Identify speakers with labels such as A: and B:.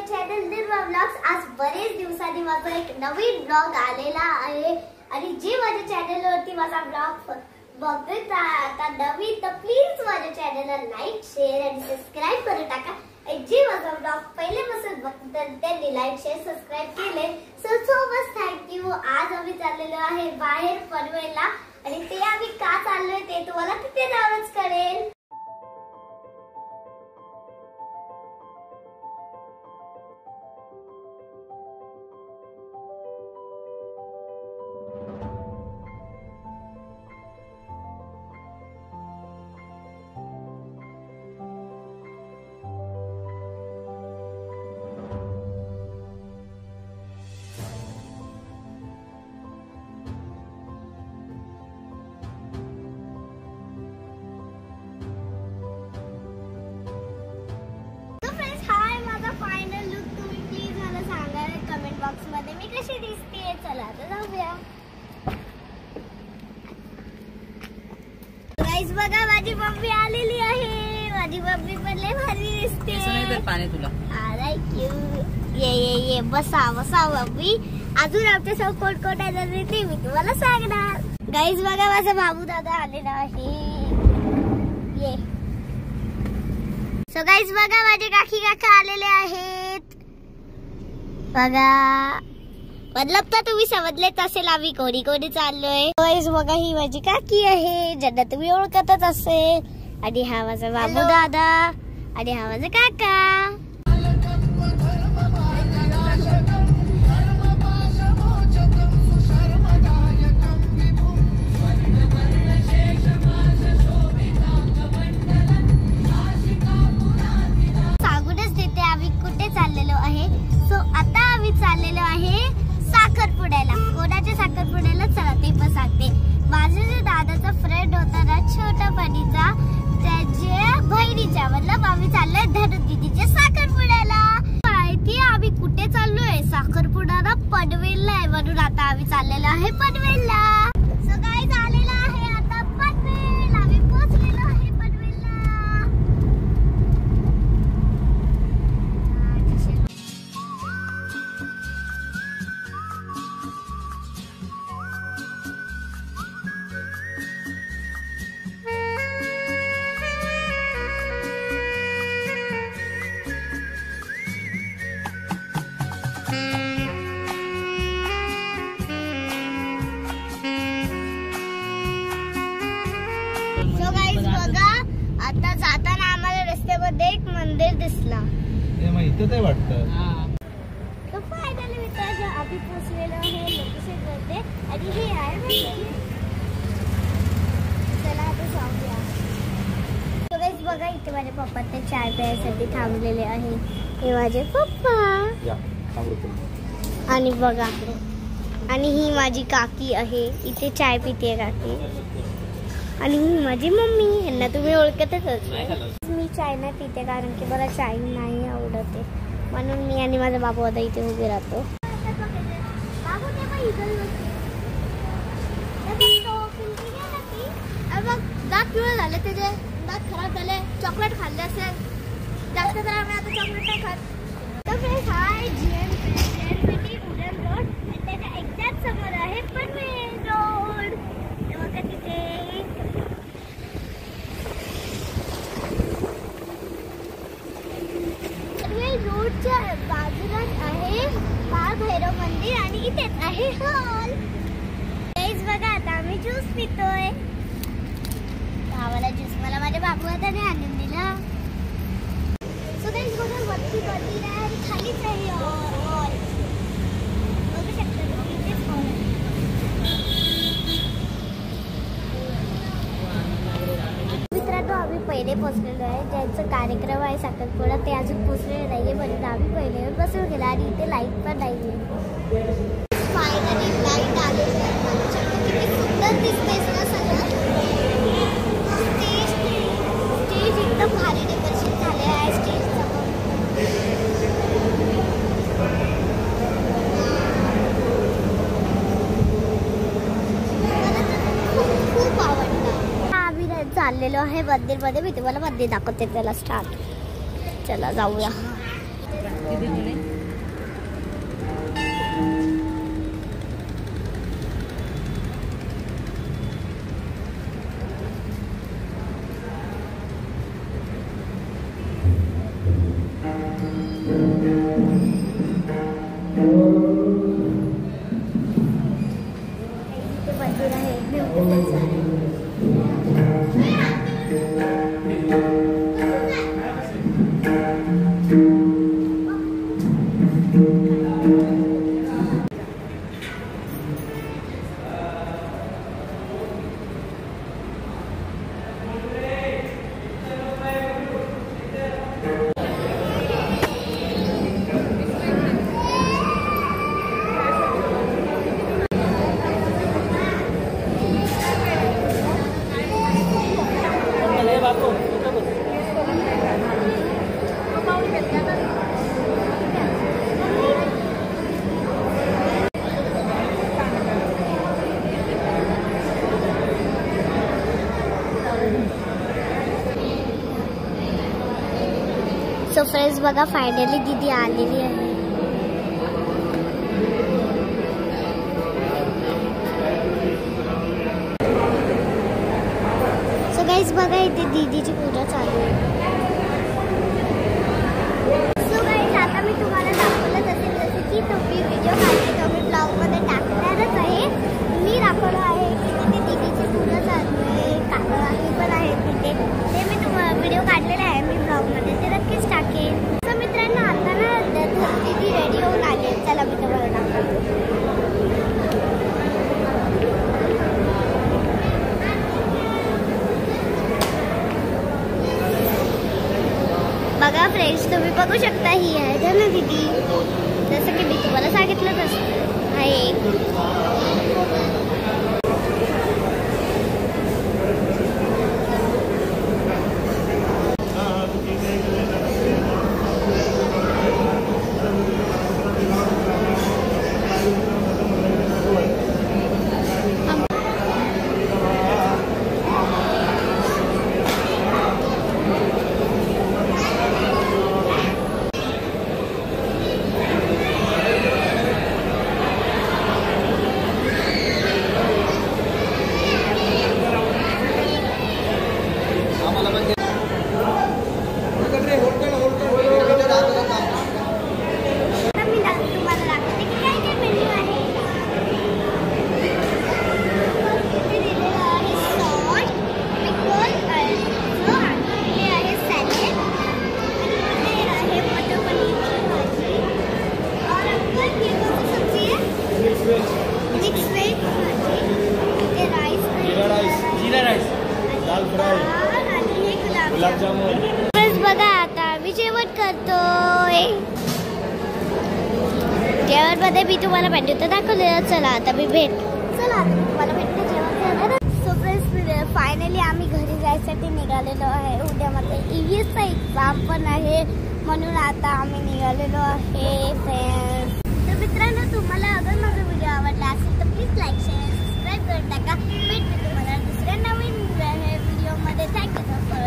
A: Channel निर्मळ blogs. आज बरेच दिवसांनी माझा एक नवीन ब्लॉग आलेला आहे आणि जे माझ्या चॅनलवरती माझा ब्लॉग बघत आता नवीन तर प्लीज माझ्या चॅनलला लाईक शेअर आणि सबस्क्राइब करून टाका. जे माझा ब्लॉग पहिल्यापासून बघतात त्यांनी लाईक शेअर सबस्क्राइब केले सो मच थँक्यू. आज आम्ही चाललेलो आहे बाहेर पनवेलला आणि ते आम्ही का चाललोय ते तुम्हाला तिथे जाऊनच कळेल. बॉक्स मध्ये मी कशी दिसते चला आता जाऊया. गाइस बघा माझी मम्मी आलेली आहे. माझी मम्मी पण लय भारी दिसते.
B: नाही पाणी तुला
A: ये बसा बसा मम्मी. अजून आमच्या सब कोण आहे ते मी तुम्हाला सांगणार. गाइस बघा माझा बाबू दादा आलेला आहे. ये सो गाइस बघा माझे काकी काका आलेले आहेत. बघा मतलब तर तुम्ही समजलेच असेल आम्ही कोणी कोणी चाललोय. बघा ही माझी काकी आहे ज्यांना तुम्ही ओळखतच असेल. आणि हा माझा बाबू दादा आणि हा माझा काका. सांगूनच देते आम्ही कुठे चाललेलो आहे. सो आता आम्ही चाललेलो आहे साखरपुड्याला. कोणाच्या साखरपुड्याला चला ते पण सांगते. माझ्या जो दादाचा फ्रेंड होता ना छोटापणीचा त्याच्या बहिणीच्या मतलब आम्ही चाललोय धनु दीदीच्या साखरपुड्याला. माहिती आम्ही कुठे चाललोय साखरपुड्याला पनवेलला आहे म्हणून आता आम्ही चाललेलो आहे पनवेलला. सो गाइस आलेला आहे आता पनवेल. आम्ही पोहोचलेलो आहे पनवेलला. आता जाताना आम्हाला रस्त्यामध्ये एक मंदिर दिसला.
C: इथं काय वाटतं.
A: तो फायनली मित्रांनो आम्ही पोहोचलेलो आहे लोकेशन मध्ये आणि हे आहे मंदिर. चला आता जाऊया. तो गाइस बघा इथे माझे पप्पा ते चाय प्यायसाठी थांबलेले आहे. हे माझे पप्पा आणि बघा आणि ही माझी काकी आहे. इथे चाय पिते काकी आणि ही माझी मम्मी. यांना तुम्ही ओळखतच असाल. मी चाय नाही पिते कारण की मला चाय नाही आवडते म्हणून मी आणि माझा बाबू आता इथे उभे राहतो. दात पिवळे झाले त्याचे दात खराब झाले. चॉकलेट खाल्ले असेल जास्त तर आम्ही आता चॉकलेट नाही खात. तर फ्रेंड्स हाय जीएनपीटी उडन रोड आणि त्याच्या एक्झॅक्ट समोर आहे पनवेल रोड. बघा तिथे रोडच्या बाजूलाच आहे बाळ भैरव मंदिर आणि इथेच आहे हॉल. गाइस बघा आता आम्ही ज्यूस पितोय. आम्हाला ज्यूस मला माझ्या बाबू दादाने आणून दिला. सो गाइस बघा वरती मंदिर आहे आणि खालीच आहे हॉल. बघू शकता तुम्ही इथेच हॉल आहे. मित्रांनो आम्ही पहिले पोहोचलेलो आहे. ज्यांचा कार्यक्रम आहे साखरपुडा ते अजून पोहोचलेले नाहीये म्हणून आम्ही पहिले बसून गेला आणि इथे लाईट पण नाहीये. फायनली लाईट आलेली आहे. किती सुंदर दिसते ना सगळं. स्टेज एकदम भारी डेकोरेशन झाले आहे स्टेजचं. खूप आवडतं. आम्ही चाललेलो आहे मंदिर मध्ये. मी तुम्हाला मंदिर दाखवते. त्याला स्टार्ट चला जाऊया. सो फ्रेंड्स बघा, फायनली दीदी आलेली आहे. सो गाइस बघा, इथे दीदीची पूजा चालू आहे. सो गाइस, आता मी तुम्हाला दाखवलं जसे की तुम्ही व्हिडिओ काढले तो मी ब्लॉगमध्ये टाकणारच आहे. मी दाखवलं आहे की तिथे दीदीची पूजा चालू आहे, काकी पण आहे तिथे. ते मी तुम्हाला व्हिडिओ काढलेला आहे मी ब्लॉगमध्ये, ते नक्कीच टाकेन. सो मित्रांनो, आता ना दीदी रेडी होऊन आली. चला मी तुम्हाला दाखवते. बघा फ्रेंड्स, तुम्ही बघू शकता, ही आहे ना दीदी, जसं की मी तुम्हाला सांगितलंच असतं आहे. बघा, आता आम्ही जेवण करतोय. जेवणमध्ये मी तुम्हाला भेटतो दाखवलेलं. चला आता मी तुम्हाला भेटतो जेवण. सो फ्रेंड्स, फायनली आम्ही घरी जायसाठी निघालेलो आहे. उद्या मला EVSचा एक्झाम पण आहे, म्हणून आता आम्ही निघालेलो आहे फ्रेंड्स. तर मित्रांनो, तुम्हाला अगर माझा व्हिडिओ आवडला असेल तर प्लीज लाईक शेअर सबस्क्राईब करून टाका. भेटते तुम्हाला दुसऱ्या नवीन व्हिडिओमध्ये. Thank you for